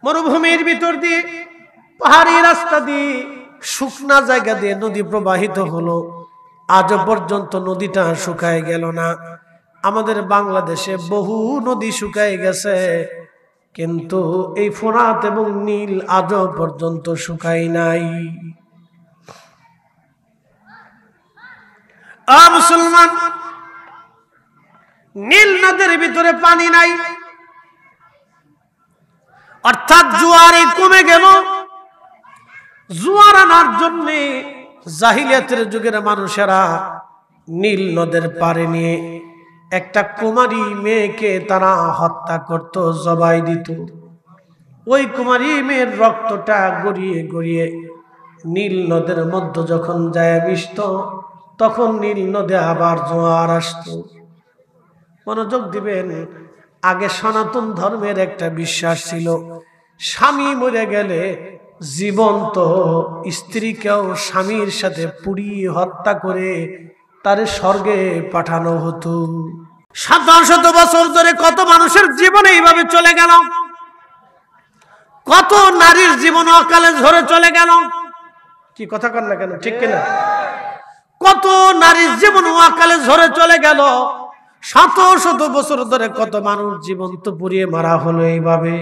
মরুভূমির ভিতর দিয়ে পাহাড়ি রাস্তা দিয়ে শুকনা জায়গা দিয়ে নদী প্রবাহিত হলো, আজ পর্যন্ত নদীটা শুকায় গেল না। আমাদের বাংলাদেশে বহু নদী শুকায় গেছে, কিন্তু এই ফোরাত এবং নীল আজ পর্যন্ত শুকায় নাই। মুসলমান, নীল নদের ভিতরে পানি নাই, অর্থাৎ জোয়ারে কমে গেল। জোয়ার আনার জন্য জাহিলিয়াতের যুগের মানুষেরা নীল নদের পাড়ে নিয়ে একটা কুমারী মেয়েকে তারা হত্যা করত, জবাই দিত। ওই কুমারী মেয়ের রক্তটা গড়িয়ে গড়িয়ে নীল নদের মধ্যে যখন যায় মিশত, তখন নীল নদে আবার জোয়ার আসতো। মনোযোগ দিবেন, আগে সনাতন ধর্মের একটা বিশ্বাস ছিল, স্বামী মরে গেলে জীবন্ত স্ত্রীকেও স্বামীর সাথে পুড়িয়ে হত্যা করে তারে স্বর্গে পাঠানো হতো। শত শত বছর ধরে কত মানুষের জীবন এইভাবে চলে গেল, কত নারীর জীবন অকালে ঝরে চলে গেল। কি কথা কন না কেন, ঠিক কিনা? কত নারীর জীবন অকালে ঝরে চলে গেল, শত শত বছর ধরে কত মানুষ জীবন্ত পুড়িয়ে মারা হলো এইভাবে।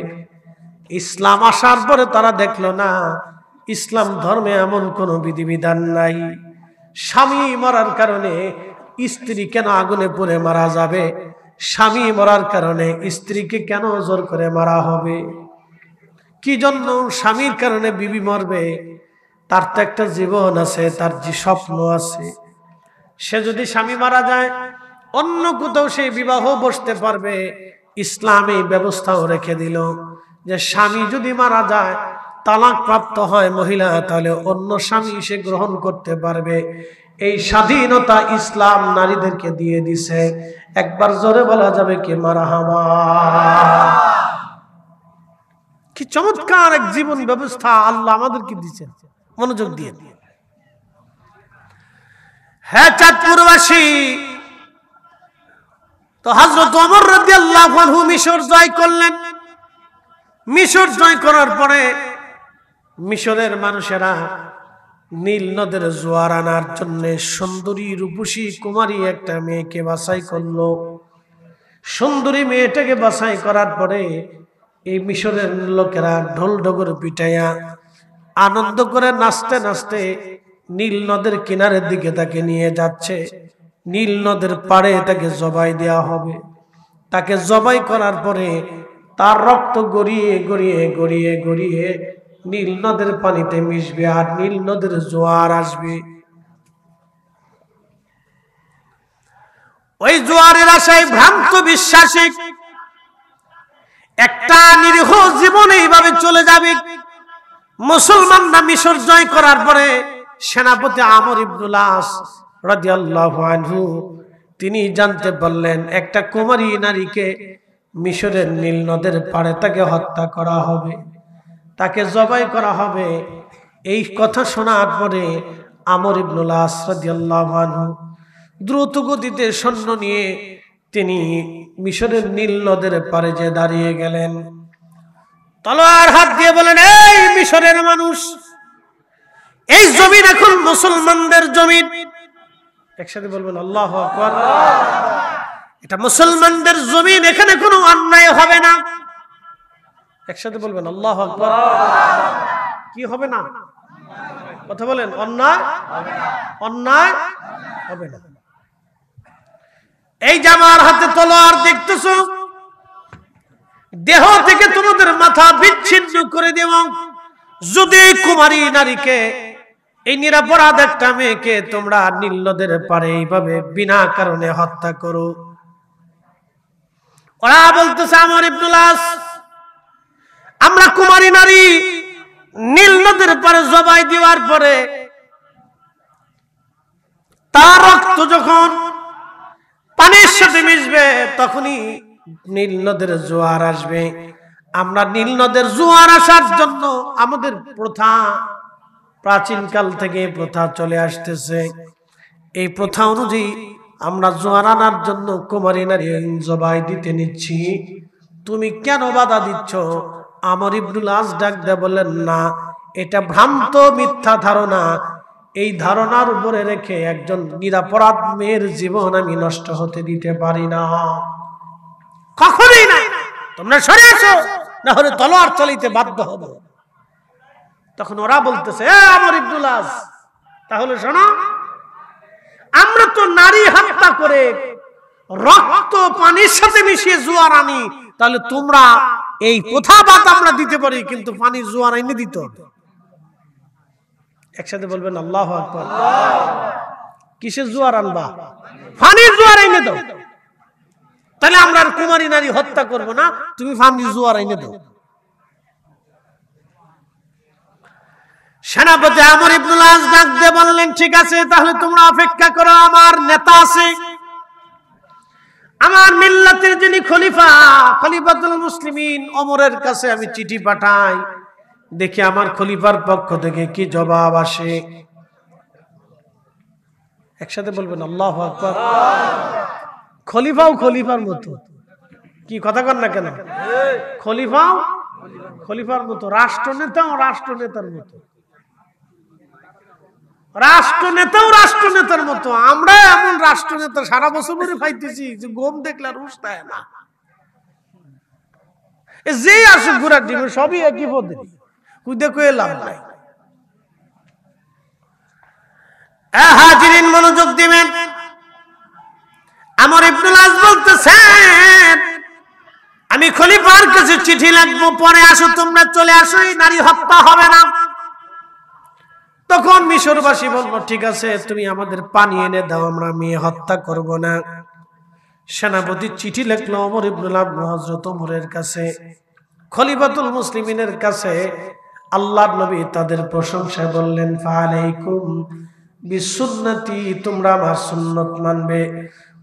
ইসলাম আসার পরে তারা দেখলো না, ইসলাম ধর্মে এমন কোন বিধিবিধান নাই। স্বামী মরার কারণে স্ত্রী কেন আগুনে পুড়ে মারা যাবে? স্বামী মরার কারণে স্ত্রীকে কেন জোর করে মারা হবে? কি জন্য স্বামীর কারণে বিবি মরবে? তার তো একটা জীবন আছে, তার যে স্বপ্ন আছে। সে যদি স্বামী মারা যায়, অন্য কোথাও সে বিবাহ বসতে পারবে। ইসলাম এই ব্যবস্থাও রেখে দিল যে স্বামী যদি মারা যায়, তালাক প্রাপ্ত হয় মহিলা, তাহলে অন্য স্বামী সে গ্রহণ করতে পারবে। এই স্বাধীনতা ইসলাম নারীদেরকে দিয়ে দিছে। একবার জোরে বলা যাবে কি মারহাবা। কি চমৎকার এক জীবন ব্যবস্থা আল্লাহ আমাদেরকে দিয়েছেন। মনোযোগ দিয়ে। হ্যাঁ, চাঁদপুরবাসী তো হযরত ওমর রাদিয়াল্লাহু আনহু মিশর জয় করলেন। মিশর জয় করার পরে মিশরের মানুষেরা নীল নদের জোয়ার আনার জন্য সুন্দরী রূপসী কুমারী একটা মেয়েকে বাছাই করলো। সুন্দরী মেয়েটাকে বাছাই করার পরে এই মিশরের লোকেরা ঢোল ডগর পিটাইয়া আনন্দ করে নাচতে নাচতে নীল নদের কিনারের দিকে তাকে নিয়ে যাচ্ছে। নীল নদের পাড়ে তাকে জবাই দেওয়া হবে। তাকে জবাই করার পরে তার রক্ত গড়িয়ে গড়িয়ে গড়িয়ে গড়িয়ে নীল নদের পানিতে মিশবে, আর নীল নদের জোয়ার আসবে। ওই জোয়ারের আশায় ভ্রান্ত বিশ্বাসী একটা নিরীহ জীবন এইভাবে চলে যাবে। মুসলমানরা মিশর জয় করার পরে সেনাপতি আমর ইবনুল আস রাদিয়াল্লাহু আনহু তিনি জানতে পারলেন একটা কুমারী নারীকে মিশরের নীল নদের পাড়ে তাকে হত্যা করা হবে, তাকে জবাই করা হবে। এই কথা শোনার পরে আমর ইবনুল আস রাদিয়াল্লাহু আনহু দ্রুত গতিতে সৈন্য নিয়ে তিনি মিশরের নীল নদের পাড়ে যে দাঁড়িয়ে গেলেন। তলোয়ার হাত দিয়ে বলেন, এই মিশরের মানুষ, এই জমিন এখন মুসলমানদের জমিন। একসাথে বলবেন আল্লাহু আকবার। এটা মুসলমানদের জমিন, এখানে কোনো অন্যায় হবে না। একসাথে বলবেন আল্লাহু আকবার। কি হবে না? কথা বলেন, অন্যায় অন্যায় হবে না। এই যে আমার হাতে তলোয়ার দেখতেছো, দেহ থেকে তোমাদের মাথা বিচ্ছিন্ন করে দেব যদি কুমারী নারীকে, এই নিরাপরাধ একটা মেয়েকে তোমরা নীল নদের পাড়ে এইভাবে বিনা কারণে হত্যা করো। ওরা বলতেছে, আমর ইবনুল আস, আমরা কুমারী নারী নীল নদের পাড়ে জবাই দেওয়ার পরে তার রক্ত যখন পানির সাথে মিশবে তখনই নীল নদের জোয়ার আসবে। আমরা নীল নদের জোয়ার আসার জন্য আমাদের প্রথা, প্রাচীন কাল থেকে প্রথা চলে আসতেছে। এই প্রথা অনুযায়ী আমরা জোয়ার আনার জন্য কুমারী নারী জবাই দিতে নিচ্ছি। তুমি কেন বাধা দিচ্ছ? আমর ইবনুল আস ডাক দিয়ে বললেন, না, এটা ভ্রান্ত মিথ্যা ধারণা। এই ধারণার উপরে রেখে একজন নিরপরাধ মেয়ের জীবন আমি নষ্ট হতে দিতে পারি না, কখনোই না। তোমরা সরে আসো, না হলে তলোয়ার চালাইতে বাধ্য হব। তখন ওরা বলতেছে, আমর ইবনুল আস, তাহলে শোনো, আমরা তো নারী হত্যা করে রক্ত পানির সাথে মিশিয়ে জোয়ার আনি, তাহলে তোমরা এই প্রথাবাদ আমরা দিতে পারি, কিন্তু পানি জোয়ার এনে দিত। একসাথে বলবেন আল্লাহু আকবার। কিসের জোয়ার আনবা? পানির জোয়ার এনে দাও। তাহলে আমরা আর কুমারী নারী হত্যা করব না, তুমি পানির জোয়ার এনে দাও। সেনাপতি আমর ইবনুল আস ডাক দিয়ে বললেন, ঠিক আছে, তাহলে তোমরা অপেক্ষা করো, আমার নেতা আছে, আমার মিল্লাতের যিনি খলিফা, খলিফাতুল মুসলিমিন ওমরের কাছে আমি চিঠি পাঠাই, দেখি আমার খলিফার পক্ষ থেকে কি জবাব আসে। একসাথে বলবেন আল্লাহু আকবার। খলিফাও খলিফার মতো, কি কথা কন না কেন? খলিফাও খলিফার মতো, রাষ্ট্রনেতাও রাষ্ট্রনেতার মতো, রাষ্ট্রনেতাও রাষ্ট্রনেতার মতো। আমরা এমন রাষ্ট্রনেতা সারা বছর ধরে পাইতেছি যে গম দেখলে আর উস্তায় না, যে আসুক ঘুরার দিবে সবই একই পদে, কুদে কয়ে লাভ নাই। হাজিরিন মনোযোগ দিবেন। আমর ইবনুল আস বলতেছেন, আমি খলিফার কাছে চিঠি লিখবো, পরে আসো, তোমরা চলে আসো, এই নারী হত্যা হবে না। তখন মিশরবাসী বলল, ঠিক আছে, তুমি আমাদের পানি এনে দাও, আমরা মেয়ে হত্যা করব না। সেনাপতি চিঠি লিখলো ওমর ইবনুল আবদুল হযরত ওমরের কাছে, খলিফাতুল মুসলিমিনের কাছে। আল্লাহর নবী তাদের প্রশংসায় বললেন, ফালাইকুম বিসুন্নতি, তোমরা আমার সুন্নাত মানবে,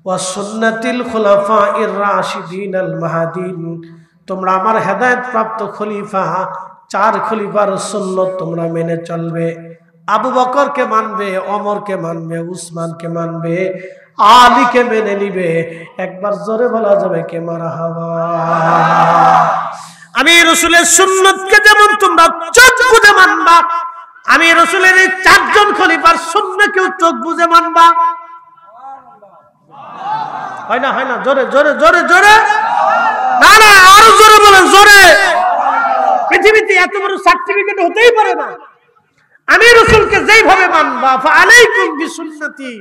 ওয়া সুন্নাতিল খুলাফাইর রাশিদিন আল মাহদিন, তোমরা আমার হেদায়েত প্রাপ্ত খলিফা 4 খলিফার সুন্নাত তোমরা মেনে চলবে। আবু বকরকে মানবে, ওমরকে মানবে, উসমানকে মানবে, আলীকে মেনে নিবে। একবার জোরে বলা যাবে কে মারহাবা। আমি রাসূলের সুন্নাতকে যেমন তোমরা চোখ বুজে মানবা, আমি রাসূলের এই 4 জন খলিফার সুন্নাতকেও চোখ বুজে মানবা। হয় না, হয় না? জোরে জোরে জোরে জোরে, না না, আরো জোরে বলেন, জোরে। পৃথিবীতে এত বড় সার্টিফিকেট হতেই পারে না। আমি রাসূলকে যেইভাবে মানবা, ফালাইকুম বিসুন্নতি,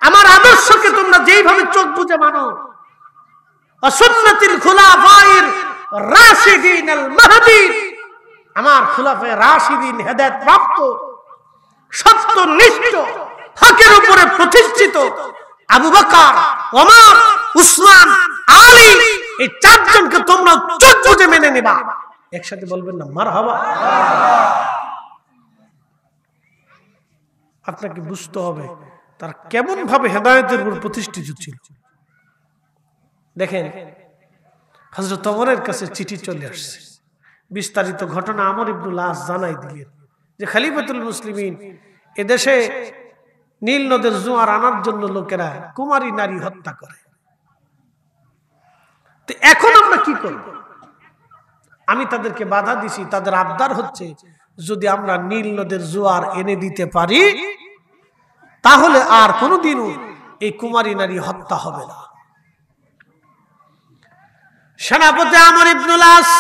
আমার আদর্শকে তোমরা যেইভাবে চোখ বুজে মানো, সুন্নাতিল খুলাফাইর রাশিদিন আল মাহদিন, আমার খুলাফায়ে রাশিদিন হেদায়েত প্রাপ্ত সত্যনিষ্ঠ হকের উপরে প্রতিষ্ঠিত আবু বকর, ওমর, উসমান, আলী, এই 4 জনকে তোমরা চোখ বুজে মেনে নিবা। একসাথে বলবেন না মারহাবা। আপনাকে বুঝতে হবে তার কেমন ভাবে হেদায়েতের উপর প্রতিষ্ঠিত ছিল। দেখেন, হযরত ওমরের কাছে চিঠি চলে আসছে, বিস্তারিত ঘটনা আমর ইবনুল আস জানাই দিলেন যে খলিফাতুল মুসলিমিন এদেশে নীল নদের জোয়ার আনার জন্য লোকেরা কুমারী নারী হত্যা করে। তো এখন আমরা কি করব? আমি তাদেরকে বাধা দিছি, তাদের আবদার হচ্ছে যদি আমরা নীল নদের জোয়ার এনে দিতে পারি তাহলে আর কোনোদিনও এই কুমারী নারী হত্যা হবে না। সেনাপতি আমর ইবনুল আস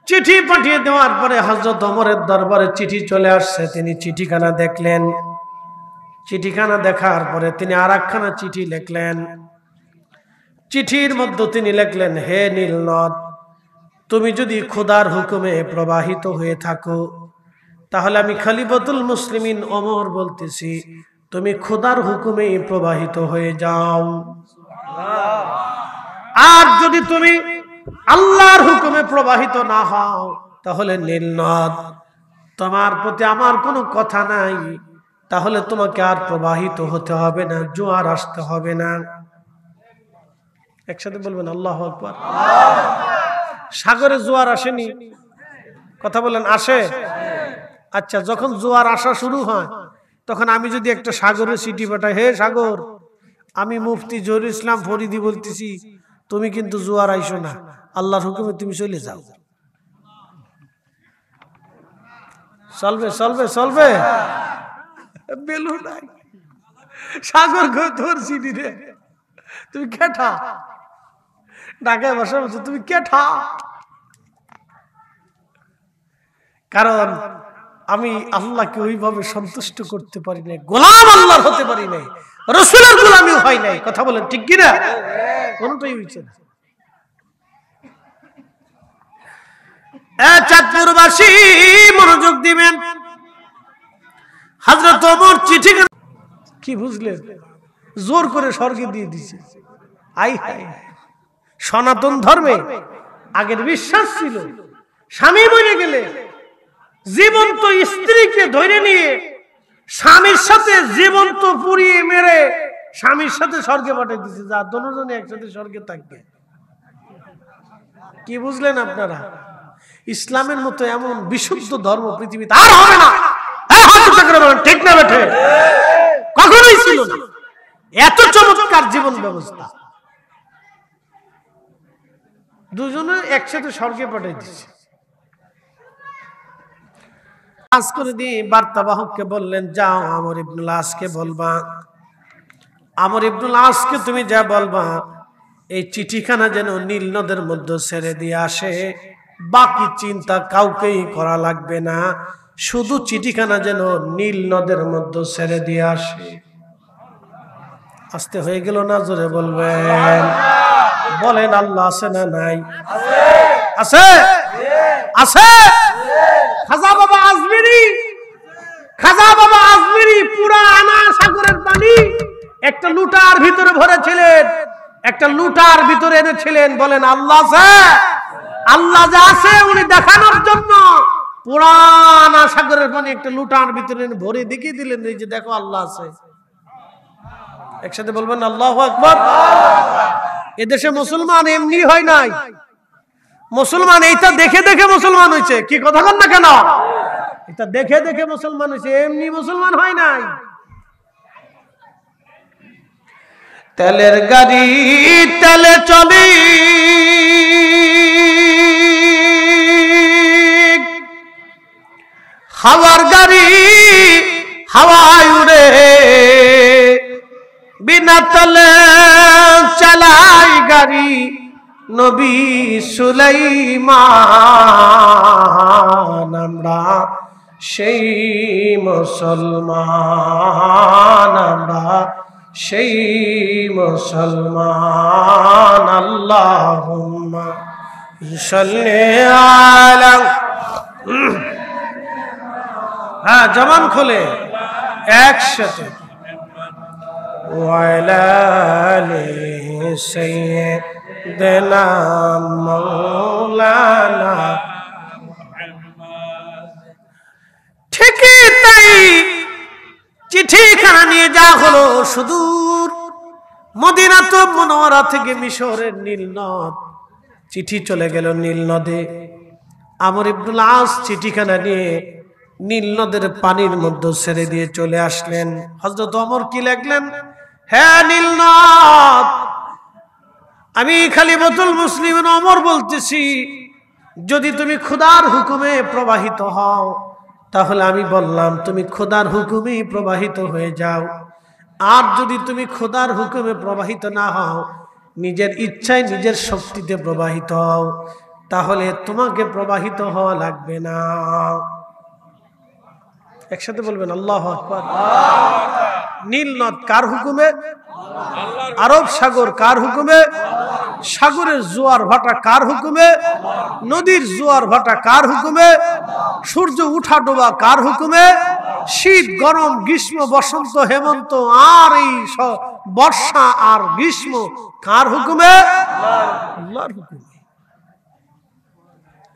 চিঠি পাঠিয়ে দেওয়ার পরে হযরত ওমরের দরবারে চিঠি চলে আসছে। তিনি চিঠিখানা দেখলেন, চিঠিখানা দেখার পরে তিনি আরেকখানা চিঠি লিখলেন। চিঠির মধ্যে তিনি লিখলেন, হে নীল নদ, তুমি যদি খোদার হুকুমে প্রবাহিত হয়ে থাকো তাহলে আমি খলিফাতুল মুসলিমিন ওমর বলতেছি, তুমি খোদার হুকুমে প্রবাহিত হয়ে যাও। আর যদি তুমি আল্লাহর হুকুমে প্রবাহিত না হও তাহলে নীল নদ, তোমার প্রতি আমার কোনো কথা নাই, তাহলে তোমাকে আর প্রবাহিত হতে হবে না, জোয়ার আসতে হবে না। একসাথে বলবেন আল্লাহু আকবার। সাগরে জোয়ার আসেনি? কথা বলেন, আসে? আচ্ছা, যখন জোয়ার আসা শুরু হয় তখন আমি যদি একটা সাগরে চিঠি পাঠাই, হে সাগর, আমি মুফতি জহিরুল ইসলাম ফরিদি বলতেছি, তুমি কিন্তু জোয়ার আইসো না, আল্লাহর হুকুমে তুমি চলে যাও। চলবে চলবে চলবে, বেলু নাই সাগর তোর চিনি রে, তুমি কেঠা ঢাকায় বসে বলছো তুমি কেঠা, কারণ আমি আল্লাহকে ওইভাবে সন্তুষ্ট করতে পারি নাই, গোলাম আল্লাহর হতে পারি নাই, রাসূলের গোলামিও হয় নাই। কথা বলেন ঠিক কিনা? কোনটাই হইছে না। চাঁদপুরবাসী মনোযোগ দিবেন, হযরত ওমর চিঠি কি বুঝলেন, জোর করে স্বর্গে দিয়ে দিছে। আই হাই, সনাতন ধর্মে আগের বিশ্বাস ছিল স্বামী মরে গেলে জীবন্ত স্ত্রীকে ধরে নিয়ে স্বামীর সাথে জীবন্ত পুড়িয়ে মেরে স্বামীর সাথে স্বর্গে পাঠিয়ে দিচ্ছে, যা দুজনে একসাথে স্বর্গে থাকবে। কি বুঝলেন আপনারা? ইসলামের মতো এমন বিশুদ্ধ ধর্ম পৃথিবীতে আর হবে না। ঠিক না বেঠে? কখনোই ছিল না এত চমৎকার জীবন ব্যবস্থা, দুজনে একসাথে স্বর্গে পাঠিয়ে দিচ্ছে। কাজ করে দিয়ে বার্তাবাহককে বললেন, যাও আমর ইবনুল আসকে বলবা, আমর ইবনুল আসকে তুমি যা বলবা এই চিঠিখানা যেন নীল নদের মধ্যে ছেড়ে দিয়ে আসে, বাকি চিন্তা কাউকেই করা লাগবে না, শুধু চিঠিখানা যেন নীল নদের মধ্যে ছেড়ে দিয়ে আসে। আস্তে হয়ে গেল না? জোরে বলবেন, বলেন আল্লাহ আছে না নাই? আছে আছে। খাজা বাবা আজমিরি, খাজা বাবা আজমিরি পুরা আনা সাগরের পানি একটা লুটার ভিতরে ভরেছিলেন, একটা লুটার ভিতরে এনেছিলেন। বলেন আল্লাহ আছে? আল্লাহ যা আছে উনি দেখানোর জন্য পুরানা সাগরের পানি একটা লুটার ভিতরে ভরে দেখিয়ে দিলেন, এই যে দেখো আল্লাহ আছে। একসাথে বলবেন আল্লাহু আকবার। এদেশে মুসলমান এমনি হয় নাই, মুসলমান এইটা দেখে দেখে মুসলমান হয়েছে। কি কথা বল না কেন? এটা দেখে দেখে মুসলমান হয়েছে, এমনি মুসলমান হয় নাই। তেলের গাড়ি তেলে চলে, হাওয়ার গাড়ি হাওয়ায় উড়ে, বিনা তেলে চালাই গাড়ি নবী সুলাইমান। আমরা সেই মুসলমান, আমরা সেই মুসলমান। আল্লাহুম্মা সাল্লি আলা, হ্যাঁ জবান খোলে একসাথে, ওয়ালা আলি সাইয়্যিদিনা মাওলানা। ঠিকই তাই, চিঠিখানা নিয়ে যা হলো সুদূর মদিনাতুল মুনাওয়ারা থেকে মিশরের নীল নদ, চিঠি চলে গেল নীল নদে। আমর ইবনুল আস চিঠিখানা নিয়ে নীল নদের পানির মধ্যে ছেড়ে দিয়ে চলে আসলেন। হযরত ওমর কি লিখলেন? হ্যাঁ নীল নদ, আমি খলিফাতুল মুসলিমিন ওমর বলতেছি, যদি তুমি খোদার হুকুমে প্রবাহিত হও তাহলে আমি বললাম তুমি খোদার হুকুমেই প্রবাহিত হয়ে যাও, আর যদি তুমি খোদার হুকুমে প্রবাহিত না হও, নিজের ইচ্ছায় নিজের শক্তিতে প্রবাহিত হও, তাহলে তোমাকে প্রবাহিত হওয়া লাগবে না। একসাথে বলবেন আল্লাহু আকবার। নীল নদ কার হুকুমে? আরব সাগর কার হুকুমে? সাগরের জোয়ার ভাটা কার হুকুমে? নদীর জোয়ার ভাটা কার হুকুমে? সূর্য উঠা ডোবা কার হুকুমে? শীত গরম গ্রীষ্ম বসন্ত হেমন্ত আর এই বর্ষা আর গ্রীষ্ম কার হুকুমে? আল্লাহর হুকুমে।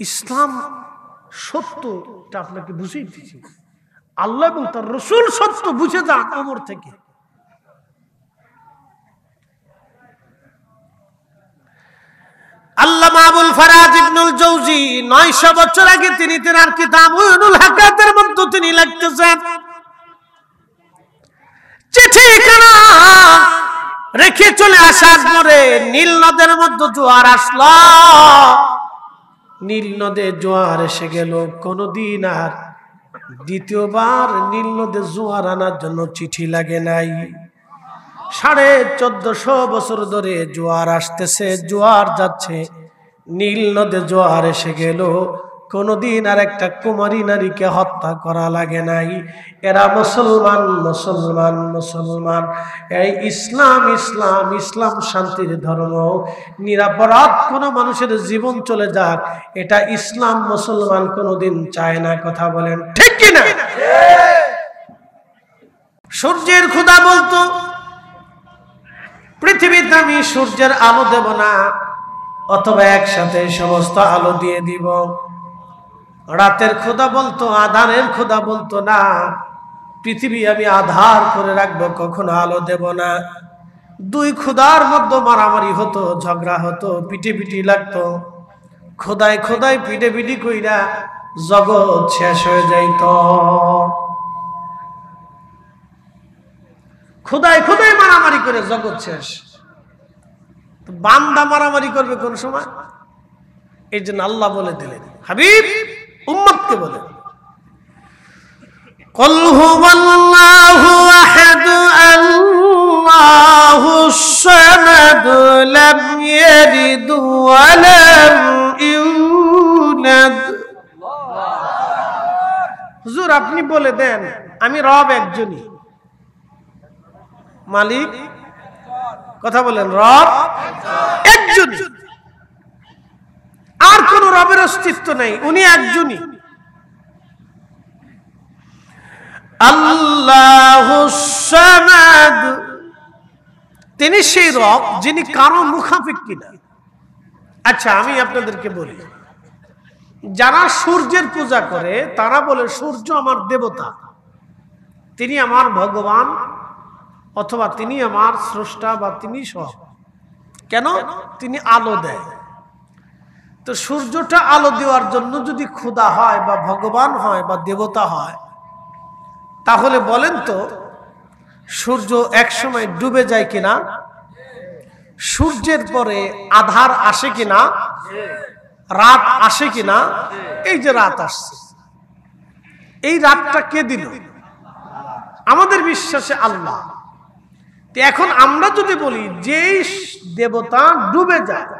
ইসলাম সত্যটা আপনাকে বুঝিয়ে দিয়েছি, আল্লাহ এবং তার রাসূল সত্য বুঝে যান ওমর থেকে। আল্লামা আবুল ফারাজ ইবনুল জাওজি 900 বছর আগে তিনি তার কিতাব উয়ুনুল হাকাতের মধ্যে তিনি লিখতেছেন, চিঠিখানা রেখে চলে আসার পরে নীল নদের মধ্যে জোয়ার আসলো। নীল নদে জোয়ার এসে গেল, কোনদিন আর দ্বিতীয়বার নীল নদে জোয়ার আনার জন্য চিঠি লাগে নাই। 1450 বছর ধরে জোয়ার আসতেছে, জোয়ার যাচ্ছে, নীল নদে জোয়ার এসে গেল, কোনদিন আর একটা কুমারী নারীকে হত্যা করা লাগে নাই। এরা মুসলমান মুসলমান মুসলমান। এই ইসলাম ইসলাম ইসলাম শান্তির ধর্ম। নিরপরাধ কোন মানুষের জীবন চলে যাক, এটা ইসলাম মুসলমান কোনদিন চায় না। কথা বলেন ঠিক কিনা? সূর্যের খোদা বলতো, পৃথিবীতে আমি সূর্যের আলো দেব না, অথবা একসাথে সমস্ত আলো দিয়ে দিব। রাতের খোদা বলতো, আধারের খোদা বলতো, না, পৃথিবী আমি আধার করে রাখবো, কখনো আলো দেব না। দুই খোদার মধ্যে মারামারি হতো, ঝগড়া হতো, পিটিপিটি লাগতো। খোদায় খোদায় পিটিপিটি কইরা জগৎ শেষ হয়ে যাইত। খোদায় খোদায় মারামারি করে জগৎ শেষ। বান্দা মারামারি করবে কোন সময়? এই জন্য আল্লাহ বলে দিলেন, হাবিব উম্মতকে বলেন, কুল হুয়াল্লাহু আহাদ আল্লাহুস সামাদ লাম ইয়ালিদ ওয়া লাম ইউলাদ। হুজুর আপনি বলে দেন আমি রব একজনই। মালিক? কথা বলেন, রব একজনই, আর কোন রবের অস্তিত্ব নেই, উনি একজনই। আল্লাহুস সামাদ, তিনি সেই রব যিনি কারো মুখাপেক্ষী না। আচ্ছা আমি আপনাদেরকে বলি, যারা সূর্যের পূজা করে তারা বলে সূর্য আমার দেবতা, তিনি আমার ভগবান, অথবা তিনি আমার স্রষ্টা, বা তিনি সব। কেন? তিনি আলো দেয়। তো সূর্যটা আলো দেওয়ার জন্য যদি খোদা হয়, বা ভগবান হয়, বা দেবতা হয়, তাহলে বলেন তো সূর্য একসময় ডুবে যায় কিনা? সূর্যের পরে আধার আসে কিনা? রাত আসে কিনা? এই যে রাত আসছে, এই রাতটা কে দিল? আমাদের বিশ্বাসে আল্লাহ। এখন আমরা যদি বলি যে দেবতা ডুবে যায়,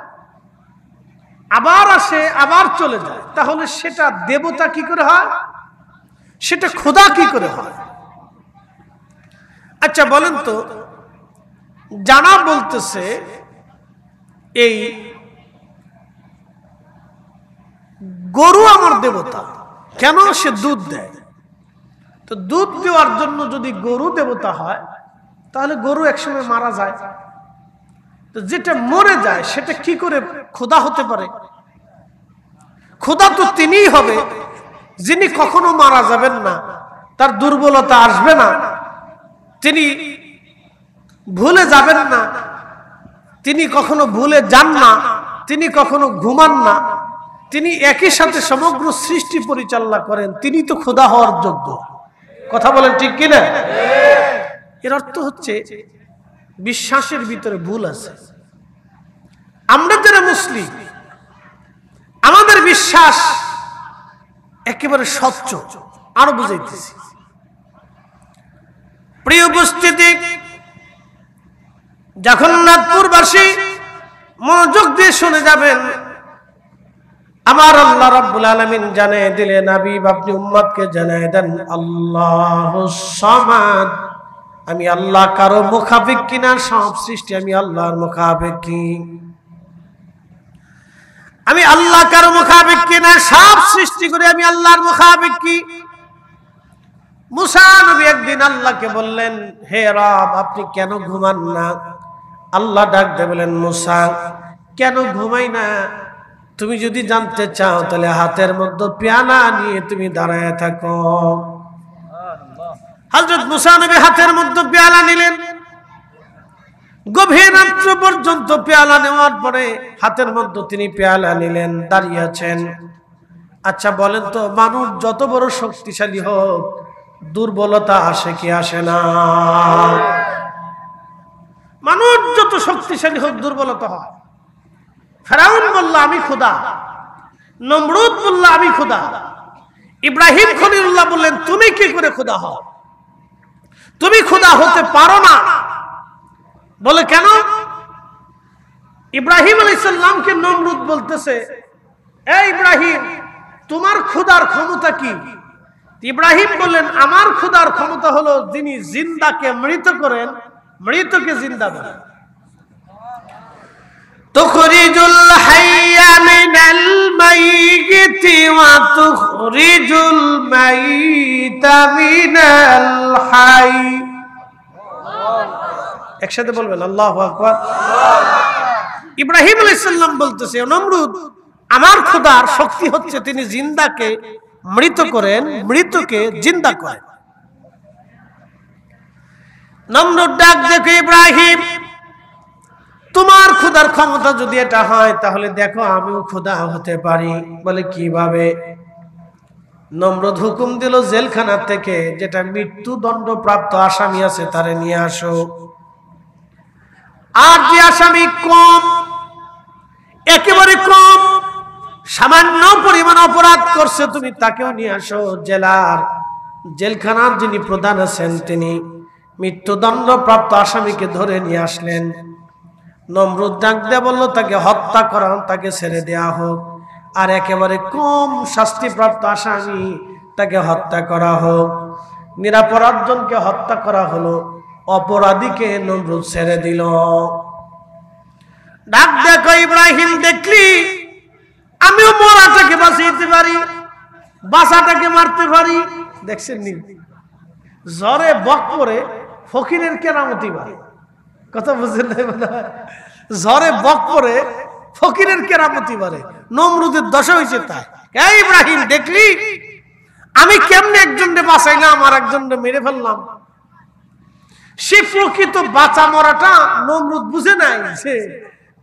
আবার আসে, আবার চলে যায়, তাহলে সেটা দেবতা কি করে হয়? সেটা খোদা কি করে হয়? আচ্ছা বলেন তো, জানা বলতেছে এই গরু আমার দেবতা, কেন? সে দুধ দেয়। তো দুধ দেওয়ার জন্য যদি গরু দেবতা হয়, তাহলে গরু একসময় মারা যায়। তো যেটা মরে যায় সেটা কি করে খোদা হতে পারে? খোদা তো তিনিই হবে যিনি কখনো মারা যাবেন না, তার দুর্বলতা আসবে না, তিনি ভুলে যাবেন না, তিনি কখনো ভুলে যান না, তিনি কখনো ঘুমান না, তিনি একই সাথে সমগ্র সৃষ্টি পরিচালনা করেন, তিনি তো খোদা হওয়ার যোগ্য। কথা বলেন ঠিক কিনা? এর অর্থ হচ্ছে বিশ্বাসের ভিতরে ভুল আছে। আমরা যারা মুসলিম, আমাদের বিশ্বাস একেবারে স্বচ্ছ। আরো বুঝাইতেছি, প্রিয় উপস্থিতি, জগন্নাথপুরবাসী মনোযোগ দিয়ে শুনে যাবেন। আমার আল্লাহ রাব্বুল আলামিন জানিয়ে দিলেন, হাবিব আপনি উম্মতকে জানিয়ে দেন, আল্লাহুস সামাদ, আমি আল্লাহ কারো মুখাপেক্ষী না, সব সৃষ্টি আমি আল্লাহর মুখাপেক্ষী। আমি আল্লাহ কারো মুখাপেক্ষী না, সব সৃষ্টি করে আমি আল্লাহর মুখাপেক্ষী। মুসা নবী একদিন আল্লাহকে বললেন, হে রব আপনি কেন ঘুমান না? আল্লাহ ডাক দিয়ে বলেন, মুসা কেন ঘুমাই না? তুমি যদি জানতে চাও তাহলে হাতের মধ্যে পেয়ালা নিয়ে তুমি দাঁড়ায় থাকো। হযরত মুসা নবী হাতের মধ্যে পেয়ালা নিলেন, গভীর রাত্র পর্যন্ত পেয়ালা নেওয়ার পরে হাতের মধ্যে তিনি পেয়ালা নিলেন, দাঁড়িয়ে আছেন। আচ্ছা বলেন তো, মানুষ যত বড় শক্তিশালী হোক, দুর্বলতা আসে কি আসে না? মানুষ যত শক্তিশালী হোক, দুর্বলতা হয়। ফেরাউন বলল আমি খোদা, নমরুদ বলল আমি খোদা, ইব্রাহিম খলিলুল্লাহ বললেন, তুমি কি করে খোদা হও? তুমি খোদা হতে পারো না। বলে কেন? ইব্রাহিম আলাইহিস সালামকে নমরুদ বলতেছে, এই ইব্রাহিম, তোমার খোদার ক্ষমতা কি? ইব্রাহিম বললেন, আমার খোদার ক্ষমতা হলো যিনি জিন্দাকে মৃত করেন, মৃতকে জিন্দা করেন। তুখরিজুল হাইয়া মিনাল মাইয়িতি ওয়া তুখরিজুল মাইয়িতা মিনাল হাই। একসাথে বলবেন আল্লাহু আকবার। ইব্রাহিম আলাইহিস সালাম বলতেছে, নমরুদ, আমার খোদার শক্তি হচ্ছে তিনি জিন্দাকে মৃত করেন, মৃতকে জিন্দা করেন। নমরুদ ডাক দেখে, ইব্রাহিম, তোমার খোদার ক্ষমতা যদি এটা হয় তাহলে দেখো আমিও খোদা হতে পারি। বলে কিভাবে? নমরুদ হুকুম দিল, জেলখানা থেকে যেটা মৃত্যুদণ্ড প্রাপ্ত আসামি আছে তারে নিয়ে আসো, আর যে আসামি কম, একেবারে কম, সামান্য পরিমাণ অপরাধ করছে, তুমি তাকেও নিয়ে আসো। জেলখানার যিনি প্রধান আছেন তিনি মৃত্যুদণ্ড প্রাপ্ত আসামিকে ধরে নিয়ে আসলেন। নমরুদ ডাক দিয়ে বলল, তাকে হত্যা করা, তাকে ছেড়ে দেয়া হোক। আর একেবারে কম শাস্তিপ্রাপ্ত আসামি, তাকে হত্যা করা হোক। নিরপরাধজনকে হত্যা করা হলো, অপরাধীকে নমরুদ ছেড়ে দিল। ডাক দেখো, ইব্রাহিম, দেখলি আমিও মরাটাকে বাঁচাইতে পারি, বাঁচাটাকে মারতে পারি। দেখছেন নি, জ্বরে বক করে ফকিরের কেরামতি বাড়ে। কথা বুঝলেন না? জ্বরে বক করে ফকিরের কেরামতি বাড়ে। নমরুদের দশা হয়েছে তাই। এই ইব্রাহিম, দেখলি আমি কেমনে একজনকে বাঁচাইলাম আর একজনকে মেরে ফেললাম। সে প্রকৃত বাঁচা মরাটা নমরুদ বুঝে নাই যে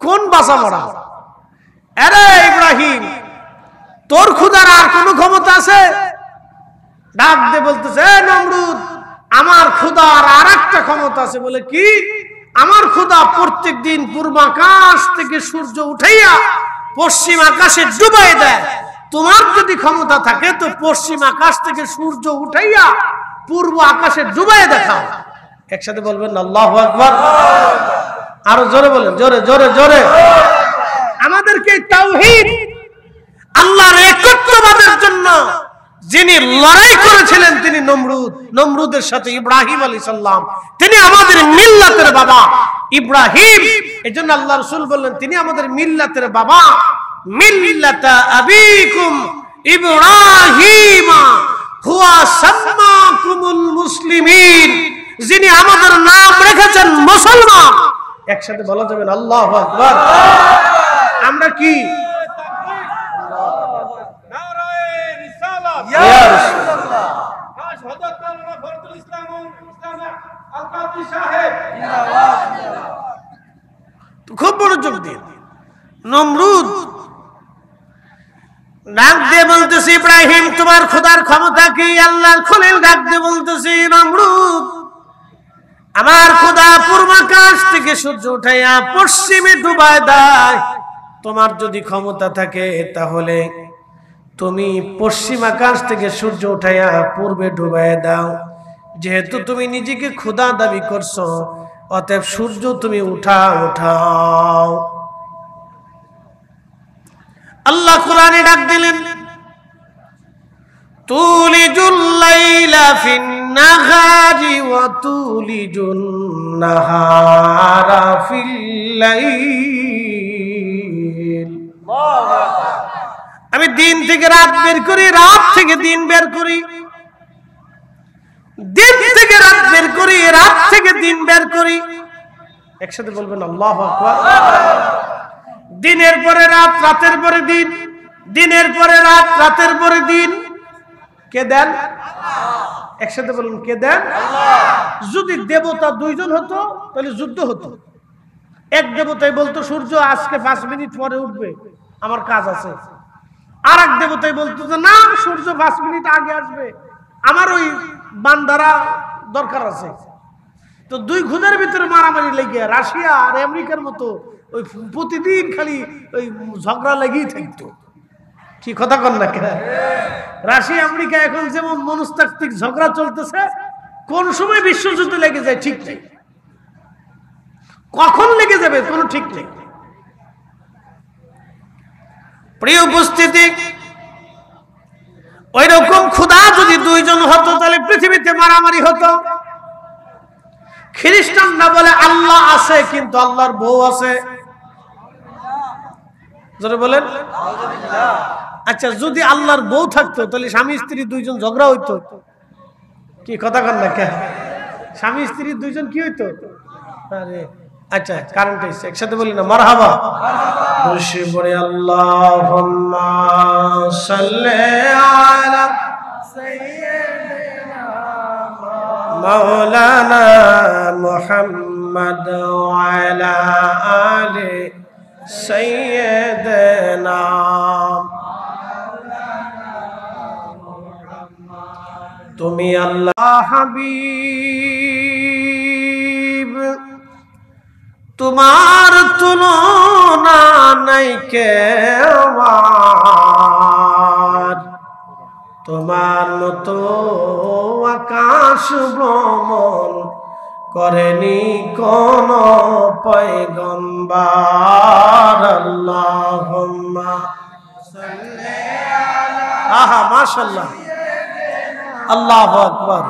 কোন বাঁচা মরা। আরে ইব্রাহিম, তোর খোদার আর কোন ক্ষমতা আছে? ডাক দিয়ে বলতেছে, নমরুদ, আমার খোদার আর একটা ক্ষমতা আছে। বলে কি? আমার খোদা প্রত্যেক দিন পূর্ব আকাশ থেকে সূর্য উঠাইয়া পশ্চিম আকাশে ডুবাই দেয়। তোমার যদি ক্ষমতা থাকে তো পশ্চিম আকাশ থেকে সূর্য উঠাইয়া পূর্ব আকাশে ডুবাই দেখাও। একসাথে বলবেন আল্লাহু আকবার। আরো জোরে বলেন, জোরে জোরে জোরে। আমাদেরকে তাওহীদ, আল্লাহর একত্ববাদের জন্য যিনি লড়াই করেছিলেন তিনি নমরুদ। নমরুদের সাথে ইব্রাহিম আলাইহিস সালাম, তিনি আমাদের মিল্লাতের বাবা ইব্রাহিম। এজন্য আল্লাহ রাসূল বললেন, তিনি আমাদের মিল্লাতের বাবা। মিল্লাতা আবিকুম ইব্রাহিম হুয়া সাম্মাকুমুল মুসলিমিন, যিনি আমাদের নাম রেখেছেন মুসলমান। একসাথে বলা যাবে আল্লাহু আকবার। আমরা কি খুব মনোযোগ দিন। নমরুদ ডাক দিয়ে বলতেছে, ইব্রাহিম, তোমার খোদার ক্ষমতা কি? আল্লাহর খলিল ডাক দিয়ে বলতেছে, নমরুদ, আমার খোদা পূর্বাকাশ থেকে সূর্য উঠাইয়া পশ্চিমে ডুবায় দেয়। তোমার যদি ক্ষমতা থাকে তাহলে তুমি পশ্চিম আকাশ থেকে সূর্য উঠাইয়া পূর্বে ডুবাইয়া দাও। যেহেতু তুমি নিজেকে খোদা দাবি করছো, অতএব সূর্য তুমি উঠাও। আল্লাহ কোরআনে ডাক দিলেন, তুলিজুল লাইলা ফিন নাহারি ওয়া তুলিজুন নাহারা ফিল লাইল। আমি দিন থেকে রাত বের করি, রাত থেকে দিন বের করি, দিন থেকে রাত বের করি, রাত থেকে দিন বের করি। একসাথে বলবেন আল্লাহু আকবার। দিনের পরে রাত, রাতের পরে দিন, দিনের পরে রাত, রাতের পরে দিন। কে দেন? একসাথে বলুন, কে দেন? যদি দেবতা দুইজন হতো তাহলে যুদ্ধ হতো। এক দেবতাই বলতো সূর্য আজকে 5 মিনিট পরে উঠবে, আমার কাজ আছে। আর এক দেবতাই বলতো যে না, সূর্য 5 মিনিট আগে আসবে, আমার ওই বান্দারা দরকার আছে। তো দুই খুদের ভিতরে মারামারি লেগে রাশিয়া আর আমেরিকার মতো ওই প্রতিদিন খালি ওই ঝগড়া লেগেই থাকতো। কি কথা কন না কেন? রাশিয়া আমেরিকা এখন যেমন মনস্তাত্ত্বিক ঝগড়া চলতেছে, কোন সময় বিশ্বযুদ্ধ লেগে যায় ঠিক নেই, কখন লেগে যাবে কোনো ঠিক নেই। প্রিয় উপস্থিতি, ওই রকম খোদা যদি দুইজন হতো তাহলে পৃথিবীতে মারামারি হতো। খ্রিস্টানরা বলে আল্লাহ আছে কিন্তু আল্লাহর বউ আছে। জোরে বলেন। আচ্ছা, যদি আল্লাহর বউ থাকতো তাহলে স্বামী স্ত্রী দুইজন ঝগড়া হইতো? কি কথা কন না কেন? স্বামী স্ত্রী দুইজন কি হইতো? আরে আচ্ছা, কারেন্ট এসে একসাথে বলি না মারহাবা। খুশি পড়ে আল্লাহুম্মা সাল্লি আলা সাইয়্যিদিনা মাওলানা মুহাম্মদ ওয়া আলা আলি সাইয়্যিদিনা। তুমি আল্লাহ হাবিব, তোমার তুলনা নাই কেউ, তোমার মতো আকাশ ভ্রমণ করেনি কোন পয়গম্বর। আল্লাহুম্মা সাল্লি আলা, আহা মাশাআল্লাহ, আল্লাহু আকবার।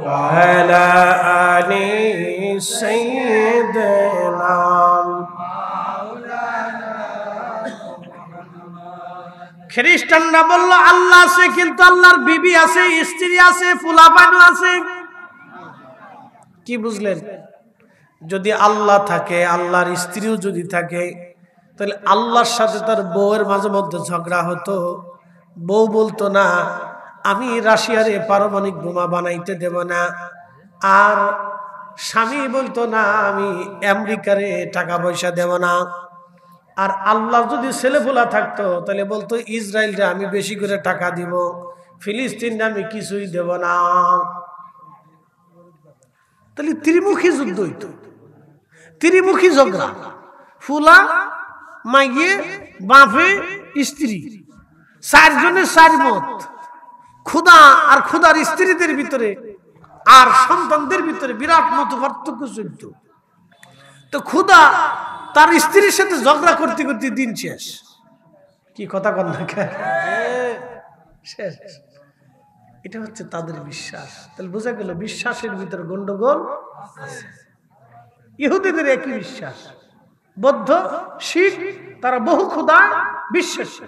وعلى آل سيدنا। খ্রিস্টানরা বলল আল্লাহ আছে কিন্তু আল্লাহর বিবি আছে, স্ত্রী আছে, ফুলাফানু আছে। কি বুঝলেন? যদি আল্লাহ থাকে, আল্লাহর স্ত্রীও যদি থাকে, তাহলে আল্লাহর সাথে তার বউয়ের মাঝে মধ্যে ঝগড়া হতো। বউ বলতো না আমি রাশিয়ারে পারমাণবিক বোমা বানাইতে দেব না, আর স্বামী বলতো না আমি আমেরিকারে টাকা পয়সা দেব না। আর আল্লাহ যদি ছেলেফোলা থাকতো তাহলে বলতো ইসরায়েলরে আমি বেশি করে টাকা দিব, ফিলিস্তিনরে আমি কিছুই দেব না। তাহলে ত্রিমুখী যুদ্ধ হইতো, ত্রিমুখী ঝগড়া। ফুলা মাইয়ে বাপে স্ত্রী, চারজনের চার মত। খুদা আর খুদার স্ত্রীদের ভিতরে আর সন্তানদের ভিতরে বিরাট মত পার্থক্য চলত। তো খুদা তার স্ত্রীর সাথে ঝগড়া করতে করতে দিন শেষ। কি কথা কন না শেষ। এটা হচ্ছে তাদের বিশ্বাস। তাহলে বোঝা গেল বিশ্বাসের ভিতরে গন্ডগোল আছে। ইহুদিদের একই বিশ্বাস, বৌদ্ধ শিখ তারা বহু খুদা বিশ্বাসী,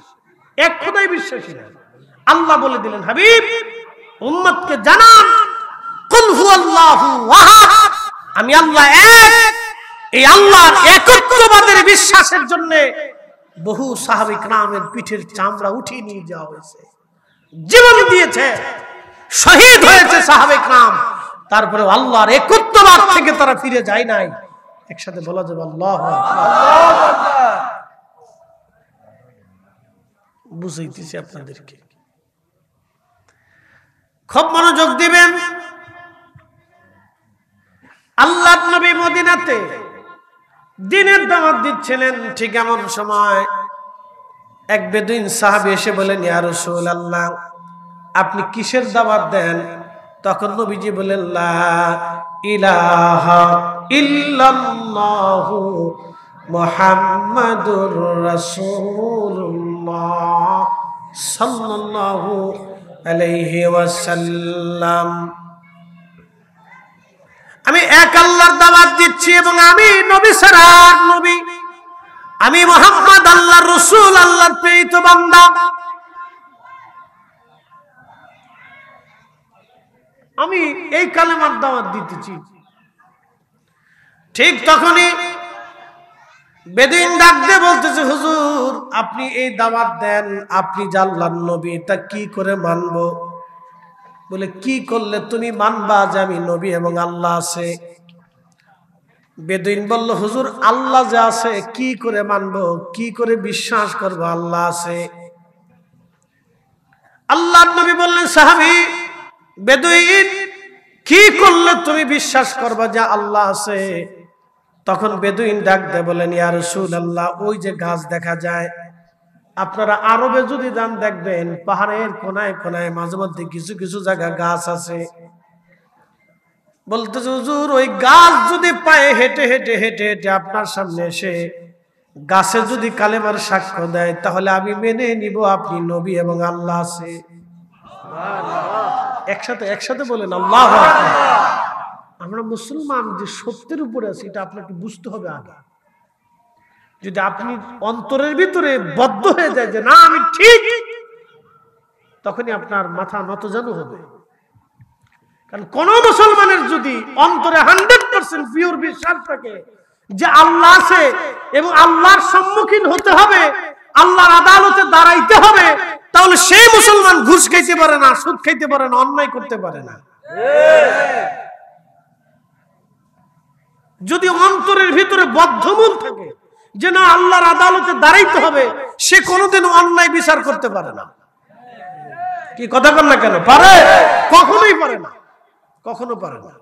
এক খুদাই বিশ্বাসী না। আল্লাহ বলে দিলেন হাবিব উম্মতকে জানান কুল হুয়াল্লাহু আহাদ, আমি আল্লাহ এক। এই আল্লাহর একত্ববাদের বিশ্বাসের জন্য বহু সাহাবী কিরামের পিঠের চামড়া উঠিয়ে নিয়ে যাওয়া হয়েছে, জীবন দিয়েছে, শহীদ হয়েছে সাহাবী কিরাম। তারপরে আল্লাহর একত্ববাদ থেকে তারা ফিরে যায় নাই। একসাথে বলা যাবে আল্লাহু আকবার। বুঝাইতেছি আপনাদেরকে, খুব মনোযোগ দিবেন। আল্লাহর নবী মদিনাতে দ্বীনের দাওয়াত দিচ্ছিলেন, ঠিক এমন সময় এক বেদুইন সাহাবী এসে বলেন ইয়া রাসূলুল্লাহ আপনি কিসের দাওয়াত দেন? তখন নবীজি বলেন লা ইলাহা ইল্লাল্লাহু মুহাম্মাদুর রাসূলুল্লাহ সাল্লাল্লাহু আলাইহি ওয়াসাল্লাম। আমি এক আল্লাহর দাওয়াত দিচ্ছি এবং আমি নবী ছাড়া নবী, আমি মুহাম্মদ আল্লাহর রাসূল, আল্লাহর প্রেরিত বান্দা। আমি এই কালেমার দাওয়াত দিতেছি। ঠিক তখনই বেদুইন ডাক দিয়ে বলতেছে হুজুর আপনি এই দাওয়াত দেন, আপনি যে আল্লাহর নবী, তা কি করে মানবো? বলে কি করলে তুমি মানবা যে আমি নবী এবং আল্লাহ আছে? বেদুইন বলল হুজুর আল্লাহ যে আছে কি করে মানবো, কি করে বিশ্বাস করবো আল্লাহ আছে? আল্লাহর নবী বললেন সাহাবী বেদুইন কি করলে তুমি বিশ্বাস করবা যে আল্লাহ আছে? তখন বেদুইন ডাক দেয়, বলেন ইয়া রাসূলুল্লাহ, ওই যে গাছ দেখা যায়, আপনারা আরবে যদি যান দেখবেন পাহাড়ের কোনায় কোনায় মাঝে মধ্যে কিছু কিছু জায়গা গাছ আছে। বলতেছে হুজুর, ওই গাছ যদি পায়ে হেঁটে হেঁটে হেঁটে হেঁটে আপনার সামনে এসে গাছে যদি কালেমার সাক্ষ্য দেয়, তাহলে আমি মেনে নিব আপনি নবী এবং আল্লাহ আছে। একসাথে একসাথে বলেন আল্লাহু আকবার। আমরা মুসলমান যে সত্যের উপরে আছি এটা আপনাকে বুঝতে হবে আগে। যদি আপনি অন্তরের ভিতরে বদ্ধ হয়ে যায় যে না আমি ঠিক, তখনই আপনার মাথা নতজানু হবে। কারণ কোন মুসলমানের যদি অন্তরে 100% পিওর বিশ্বাস থাকে যে আল্লাহ আছে এবং আল্লাহর সম্মুখীন হতে হবে, আল্লাহর আদালতে দাঁড়াইতে হবে, তাহলে সেই মুসলমান ঘুষ খাইতে পারে না, সুদ খাইতে পারে না, অন্যায় করতে পারে না। যদি অন্তরের ভিতরে বদ্ধমূল থাকে যে না আল্লাহর আদালতে দাঁড়াইতে হবে, সে কোনোদিন অন্যায় বিচার করতে পারে না। কি কথা বল না কেন? পারে? কখনোই পারে না, কখনো পারে না।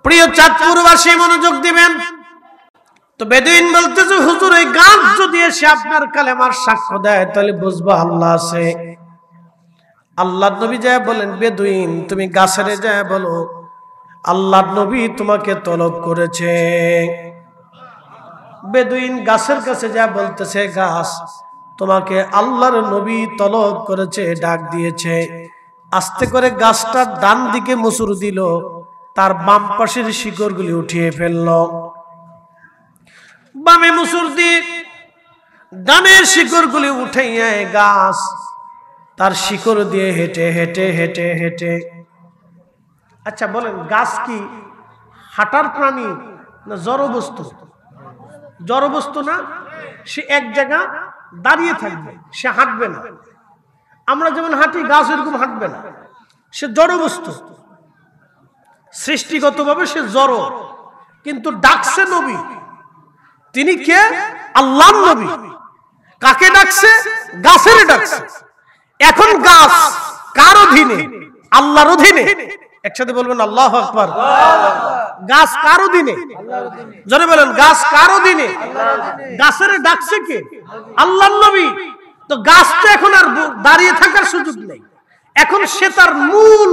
প্রিয় চাঁদপুরবাসী মনোযোগ দিবেন। তো বেদুইন বলতেছে হুজুর, এই গাছ যদি এসে আপনার কালেমার সাক্ষ্য দেয় তাহলে বুঝবো আল্লাহ আছে। আল্লাহর নবী যায় বলেন, বেদুইন তুমি গাছেরে যায় বলো আল্লাহর নবী তোমাকে তলব করেছে। বেদুইন গাছের কাছে যা বলতেছে, গাছ তোমাকে আল্লাহর নবী তলব করেছে, ডাক দিয়েছে। আস্তে করে গাছটার ডান দিকে মুসুর দিল, তার বাম পাশের শিকড়গুলি উঠিয়ে ফেলল। বামে মুসুর দিয়ে ডানের শিকড়গুলি উঠাইয়া গাছ তার শিকড় দিয়ে হেঁটে হেঁটে হেঁটে হেঁটে, আচ্ছা বলেন গাছ কি হাঁটার প্রাণী না জড় বস্তু? জড় বস্তু না, সে এক জায়গা দাঁড়িয়ে থাকবে, সে হাঁটবে না। আমরা যেমন হাঁটি, গাছ এরকম হাঁটবে না, সে জড় বস্তু। সৃষ্টিগতভাবে সে জড়, কিন্তু ডাকছে নবী। তিনি কে? আল্লাহর নবী। কাকে ডাকছে? গাছের ডাকছে। এখন গাছ কার অধীনে? আল্লাহর অধীনে। একসাথে বলবেন আল্লাহু আকবার। গাছ কার অধীনে? জোরে বলেন, গাছ কার অধীনে? গাছের ডাকছে কে? আল্লাহর নবী। তো গাছ তো এখন আর দাঁড়িয়ে থাকার সুযোগ নেই। এখন সে তার মূল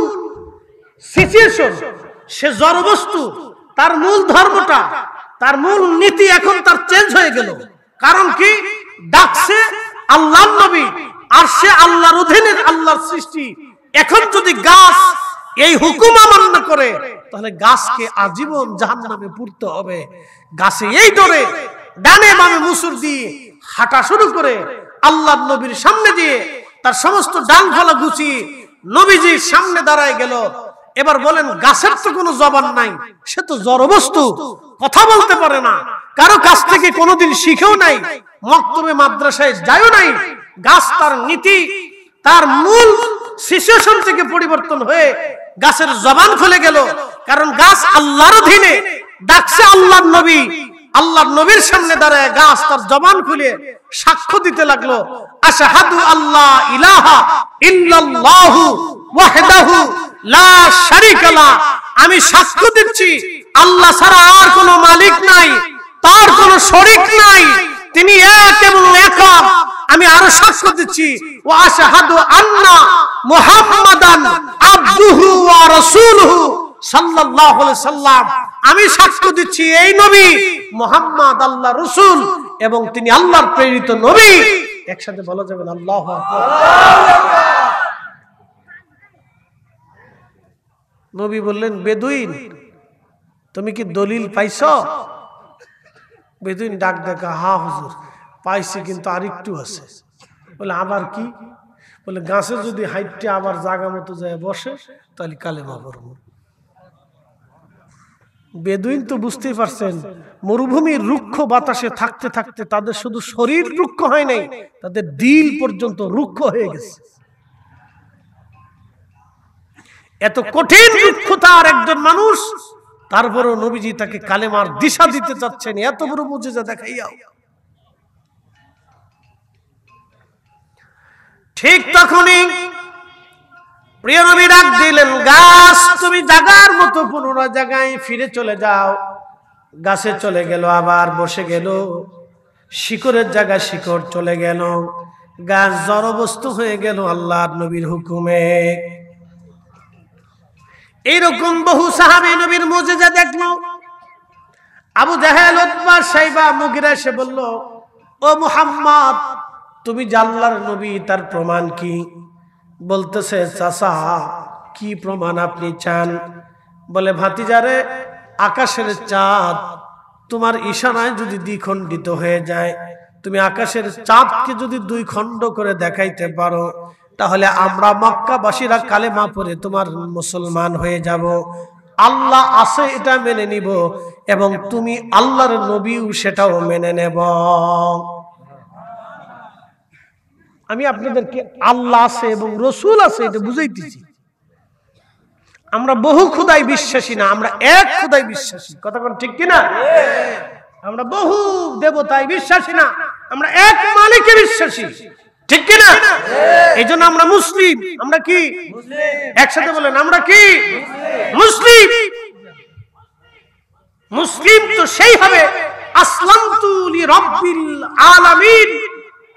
সিচুয়েশন, সে জড়বস্তু, তার মূল ধর্মটা, তার মূল নীতি এখন তার চেঞ্জ হয়ে গেল। কারণ কি? ডাকছে আল্লাহর নবী, আর সে আল্লাহর অধীনে, আল্লাহর সৃষ্টি। এখন যদি গাছ এই হুকুম অমান্য করে, তাহলে গাছকে আজীবন জাহান্নামে পুড়তে হবে। গাছে এই ডরে ডানে বামে মুসুর দিয়ে হাঁটা শুরু করে আল্লাহর নবীর সামনে দিয়ে তার সমস্ত ডালফালা গুছিয়ে নবীজির সামনে দাঁড়ায় গেল। এবার বলেন, গাছের তো কোনো জবান নাই, সে তো জড়বস্তু, কথা বলতে পারে না, কারো কাছ থেকে কোনোদিন শিখেও নাই, মক্তবে মাদ্রাসায় যায়ও নাই। গাছ তার নীতি, তার মূল সিচুয়েশন থেকে পরিবর্তন হয়ে গাছের জবান খুলে গেল। কারণ গাছ আল্লাহর অধীনে, ডাকছে আল্লাহর নবী। আল্লাহর নবীর সামনে দাঁড়ায় গাছ তার জবান খুলে সাক্ষ্য দিতে লাগলো, আশহাদু আল্লাহ ইলাহা ইল্লাল্লাহু ওয়াহদাহু লা শারীকা লা, আমি সাক্ষ্য দিচ্ছি আল্লাহ ছাড়া আর কোনো মালিক নাই, তার কোনো শরীক নাই, তিনি এক এবং একক। আমি আরো সাক্ষ্য দিচ্ছি, ওয়া আশহাদু আন্না মুহাম্মাদান আবদুহু ওয়া রাসূলুহু সাল্লাল্লাহু আলাইহি সাল্লাম, আমি সাক্ষ্য দিচ্ছি এই নবী মুহাম্মদ আল্লাহর রাসূল এবং তিনি আল্লাহর প্রেরিত নবী। একসাথে বলা যাবে আল্লাহু আকবার। নবী বললেন, বেদুইন তুমি কি দলিল পাইছো? বেদুইন ডাক দেখা, হ্যাঁ হুজুর পাইছি, কিন্তু আরেকটু আছে। বলে আবার কি? বলে গাছে যদি হাইটে আবার জায়গা মতো যায় বসে, তাহলে কালেমা পড়ব। বেদুইন তো বুঝতেই পারছেন, মরুভূমির রুক্ষ বাতাসে থাকতে থাকতে তাদের শুধু শরীর রুক্ষ হয় নাই, তাদের দিল পর্যন্ত রুক্ষ হয়ে গেছে। এত কঠিন রুক্ষতার একজন মানুষ, তারপরও নবীজি তাকে কালেমার দিশা দিতে চাচ্ছেন, এত বড় মুজিজা দেখাইয়াও। ঠিক তখনই প্রিয় নবী ডাক দিলেন, গাছ তুমি জাগার মতো পুনরায় জায়গায় ফিরে চলে যাও। গাছে চলে গেল, আবার বসে গেল। শিকড়ের জায়গায় শিকড় চলে গেল, গাছ জড়বস্তু হয়ে গেল আল্লাহর নবীর হুকুমে। এইরকম বহু সাহাবী নবীর মুজিজা দেখলো। আবু জাহেল, উতবা, শাইবা, মুগিরা এসে বলল, ও মুহাম্মদ, তুমি যে আল্লাহর নবী তার প্রমাণ কি? বলতেছে, চাচা কি প্রমাণ আপনি চান? বলে, ভাতিজারে, আকাশের চাঁদ তোমার ইশারায় যদি দ্বিখণ্ডিত হয়ে যায়, তুমি আকাশের চাঁদকে যদি দুই খণ্ড করে দেখাইতে পারো, তাহলে আমরা মক্কাবাসীরা কালেমা পড়ে তোমার মুসলমান হয়ে যাব। আল্লাহ আছে এটা মেনে নিব, এবং তুমি আল্লাহর নবীও সেটাও মেনে নেব। আমি আপনাদেরকে আল্লাহ আছে এবং রসুল আছে এটা বুঝাইতেছি। আমরা বহু খোদাই বিশ্বাসী না, আমরা এক খোদাই বিশ্বাসী। কথা বল ঠিক কিনা? আমরা বহু দেবতায় বিশ্বাসী না, আমরা এক মালিকে বিশ্বাসী। ঠিক কিনা? এই জন্য আমরা মুসলিম। আমরা কি? একসাথে বলেন, আমরা কি? মুসলিম। মুসলিম তো সেই হবে আসলামতু লিরাব্বিল আলামিন,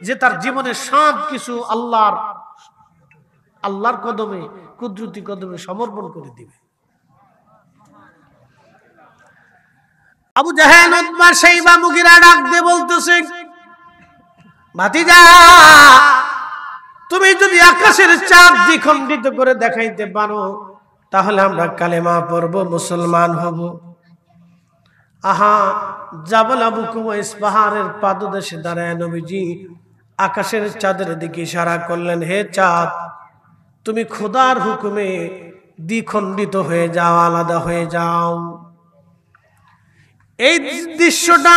যে তার জীবনের সব কিছু আল্লাহর কদমে, কুদরতি কদমে সমর্পণ করে দিবে। আবু জাহেল, উতবা, শাইবা, মুগিরা ডাক দিয়ে বলতেছে, ভাতিজা, তুমি যদি আকাশের চাঁদ দ্বিখণ্ডিত করে দেখাইতে পারো, তাহলে আমরা কালেমা পড়ব, মুসলমান হব। আহা, জাবাল আবু কুবাইস পাহাড়ের পাদদেশে দাঁড়ায় নবীজি আকাশের চাঁদের দিকে ইশারা করলেন, হে চাঁদ, তুমি খোদার হুকুমে দ্বিখণ্ডিত হয়ে যাও, আলাদা হয়ে যাও। এই দৃশ্যটা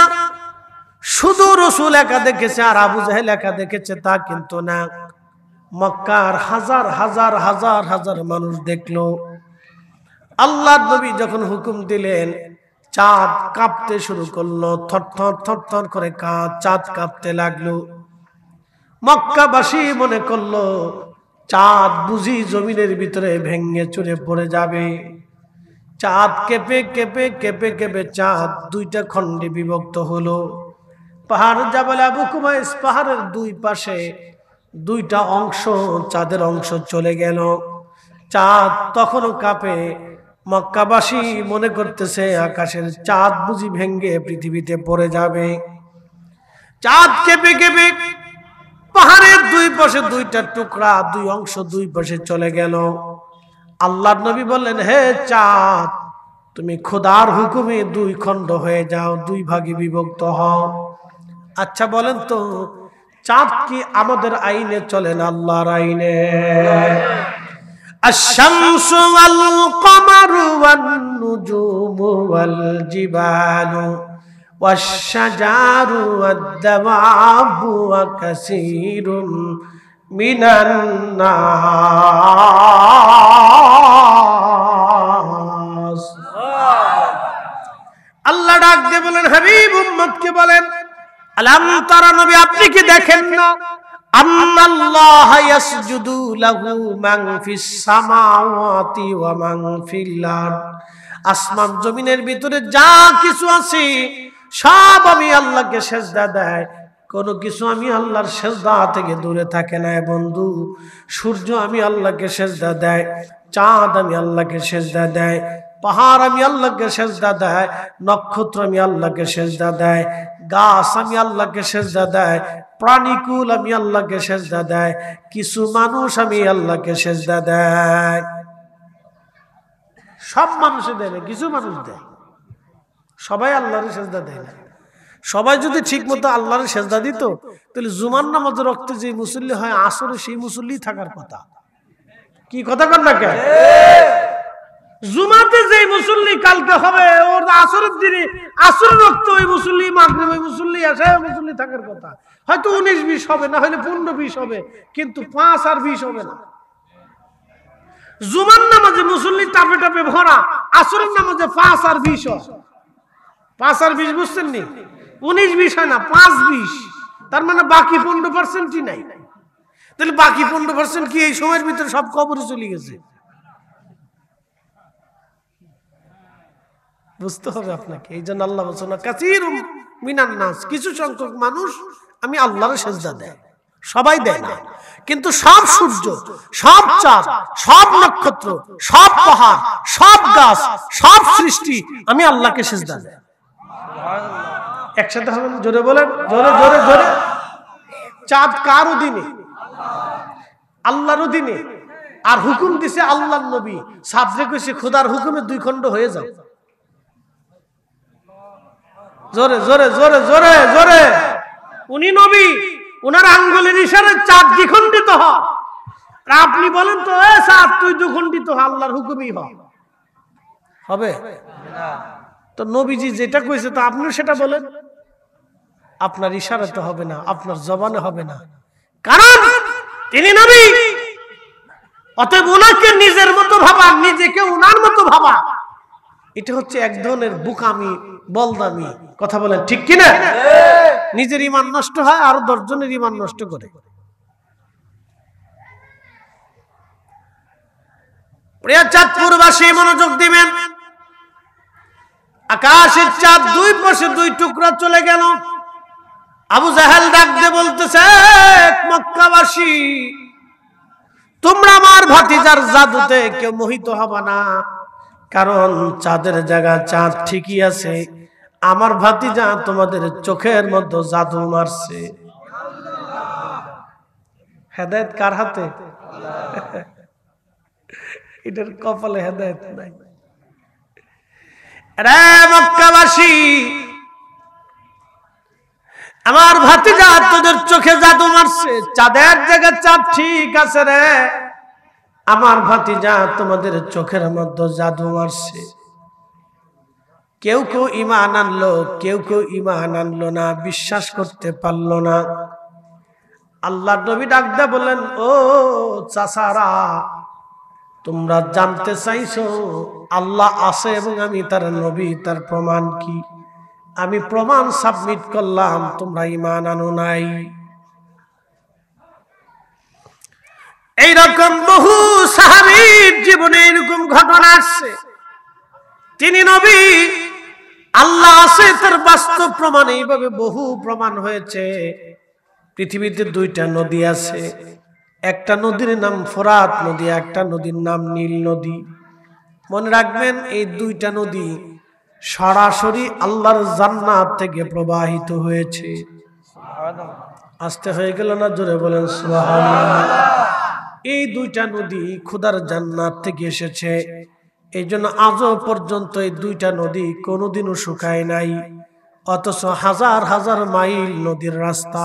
শুধু রাসূল একা দেখেছে আর আবু জাহেল একা দেখেছে তা কিন্তু না, মক্কার হাজার হাজার হাজার হাজার মানুষ দেখলো। আল্লাহর নবী যখন হুকুম দিলেন, চাঁদ কাঁপতে শুরু করলো, থরথর থরথর করে চাঁদ কাঁপতে লাগলো। মক্কাবাসী মনে করলো চাঁদ বুঝি জমিনের ভিতরে ভেঙে চুরে পড়ে যাবে। চাঁদ কেঁপে কেঁপে কেঁপে কেঁপে চাঁদ দুইটা খণ্ডে বিভক্ত হলো। পাহাড় জাবাল আবু কুবাইস পাহাড়ের দুই পাশে দুইটা অংশ, চাঁদের অংশ চলে গেল। চাঁদ তখনও কাঁপে। মক্কাবাসী মনে করতেছে আকাশের চাঁদ বুঝি ভেঙে পৃথিবীতে পড়ে যাবে। চাঁদ কেঁপে কেঁপে পাহাড়ের দুই পাশে দুইটা টুকরা, দুই অংশ দুই পাশে চলে গেল। আল্লাহর নবী বললেন, হে চাঁদ, তুমি খোদার হুকুমে দুই খণ্ড হয়ে যাও, দুই ভাগে বিভক্ত হও। আচ্ছা বলেন তো, চাঁদ কি আমাদের আইনে চলে না আল্লাহর আইনে? আশ-শামসু ওয়াল কমারু ওয়ান নুজুমু ওয়াল জিবালু ওয়াশ-শাজারু ওয়াদ-দাওয়াবু ওয়া কাসীরুম মিনান নাস। আল্লাহ ডাক দিয়ে বলেন, হাবিব উম্মতকে বলেন, আলাম তারা, নবী আপনি কি দেখেন না, আন্নাল্লাহ ইয়াসজুদু লাহু মান ফিস সামাওয়াতি ওয়া মান ফিল আরদ, আসমান জমিনের ভিতরে যা কিছু আছে সব আমি আল্লাহকে সিজদা দেয়, কোনো কিছু আমি আল্লাহর সিজদা থেকে দূরে থাকে না। বন্ধু, সূর্য আমি আল্লাহকে সিজদা দেয়, চাঁদ আমি আল্লাহকে সিজদা দেয়, পাহাড় আমি আল্লাহকে সিজদা দেয়, নক্ষত্র আমি আল্লাহকে সিজদা দেয়, গাছ আমি আল্লাহকে সিজদা দেয়, প্রাণীকুল আমি আল্লাহকে সিজদা দেয়, কিছু মানুষ আমি আল্লাহকে সিজদা দেয়। সব মানুষে দেয় না, কিছু মানুষ দেয়। সবাই আল্লাহর সিজদা দেয় না। সবাই যদি ঠিক মতো আল্লাহর সিজদা দিত, তাহলে জুমার নামাজের রক্তে যে মুসল্লি হয় আসরে সেই মুসল্লি থাকার কথা। কি কথা কর না কেন? জুমাতে যে মুসল্লি কালকে হবে, ওর আসরের দিনে আসরের রক্ত ওই মুসল্লি, মাগরিব ওই মুসল্লি আসে, ওই মুসল্লি থাকার কথা। হয়তো 19-20 হবে, না হলে 15-20 হবে, কিন্তু 5 আর 20 হবে না। জুমার নামাজে মুসল্লি টাপে টাপে ভরা, আসরের নামাজে 5 আর 20 হয়। 5 আর 20 বুঝছেন নি? 19-20 হয় না, 5-20। তার মানে বাকি 15%ই নাই। তাহলে বাকি 15% কি এই সময়ের ভিতরে সব কবরে চলে গেছে? বুঝতে হবে আপনাকে। এই জন্য আল্লাহ বলছেন কাসীরুম মিনান নাস, কিছু সংখ্যক মানুষ আমি আল্লাহর সেজদা দেয়, সবাই দেয় না, কিন্তু সব সূর্য, সব চাঁদ, সব নক্ষত্র, সব পাহাড়, সব গাছ, সব সৃষ্টি আমি আল্লাহকে সেজদা দেয়। একসাথে হবে, জোরে বলেন, জোরে জোরে জোরে। চাঁদ কার অধীনে? আল্লাহর অধীনে। আর হুকুম দিছে আল্লাহর নবী, সাদরে কইছে খোদার হুকুমে 2 খণ্ড হয়ে যাও। জোরে জোরে জোরে জোরে জোরে। উনি নবী, উনার আঙ্গুলের ইশারায় চাঁদ দ্বিখণ্ডিত হয়। আর আপনি বলেন তো এ চাঁদ তুই দ্বিখণ্ডিত হ, আল্লাহর হুকুমই হবে তো? নবীজি যেটা কইছে তো আপনিও সেটা বলেন। আপনার ইশারায় তো হবে না, আপনার জবানে হবে না, কারণ তিনি নবী। অতএব উনাকে নিজের মতো ভাবা, নিজেকে উনার মতো ভাবা, এটা হচ্ছে এক ধরনের বুকামি, বলদামি। কথা বলেন ঠিক কিনা? নিজের ঈমান নষ্ট হয় আর 10 জনের ঈমান নষ্ট করে। প্রিয় চাঁদপুরবাসী মনোযোগ দিবেন। আকাশের চাঁদ 2 পাশে 2 টুকরা চলে গেল। আবু জাহেল ডাক দিয়ে বলতেছে মক্কাবাসী, তোমরা আমার ভাতিজার জাদুতে কেউ মোহিত হবে না, কারণ চাঁদের জায়গা চাঁদ ঠিকই আছে, আমার ভাতিজা তোমাদের চোখের মধ্যে জাদু মারছে। হেদায়েত কার হাতে? এটার কপালে হেদায়েত নাই। রে মক্কাবাসী, আমার ভাতিজা তোদের চোখে জাদু মারছে, চাঁদের জায়গা চাঁদ ঠিক আছে রে, আমার ভাতিজা তোমাদের চোখের মধ্যে জাদু মারছে। কেউ কেউ ঈমান আনলো, কেউ কেউ ঈমান আনলো না, বিশ্বাস করতে পারলো না। আল্লাহর নবী ডাক দিয়ে বললেন, ও চাচারা, তোমরা জানতে চাইছো আল্লাহ আছে এবং আমি তার নবী, তার প্রমাণ কি? আমি প্রমাণ সাবমিট করলাম, তোমরা ঈমান আনো নাই। এইরকম বহু সাহাবীর জীবনে এরকম ঘটনা আসছে। তিনি নবী, আল্লাহ আছে, তার বাস্তব প্রমাণ এইভাবে বহু প্রমাণ হয়েছে। পৃথিবীতে 2টা নদী আছে, একটা নদীর নাম ফোরাত নদী, একটা নদীর নাম নীল নদী। মনে রাখবেন, এই 2টা নদী সরাসরি আল্লাহর জান্নাত থেকে প্রবাহিত হয়েছে। আসতে হয়ে গেল না? জোরে বলেন সুবহানাল্লাহ। এই 2টা নদী খোদার জান্নাত থেকে এসেছে। এই জন্য আজও পর্যন্ত এই 2টা নদী কোনোদিনও শুকায় নাই, অথচ হাজার হাজার মাইল নদীর রাস্তা।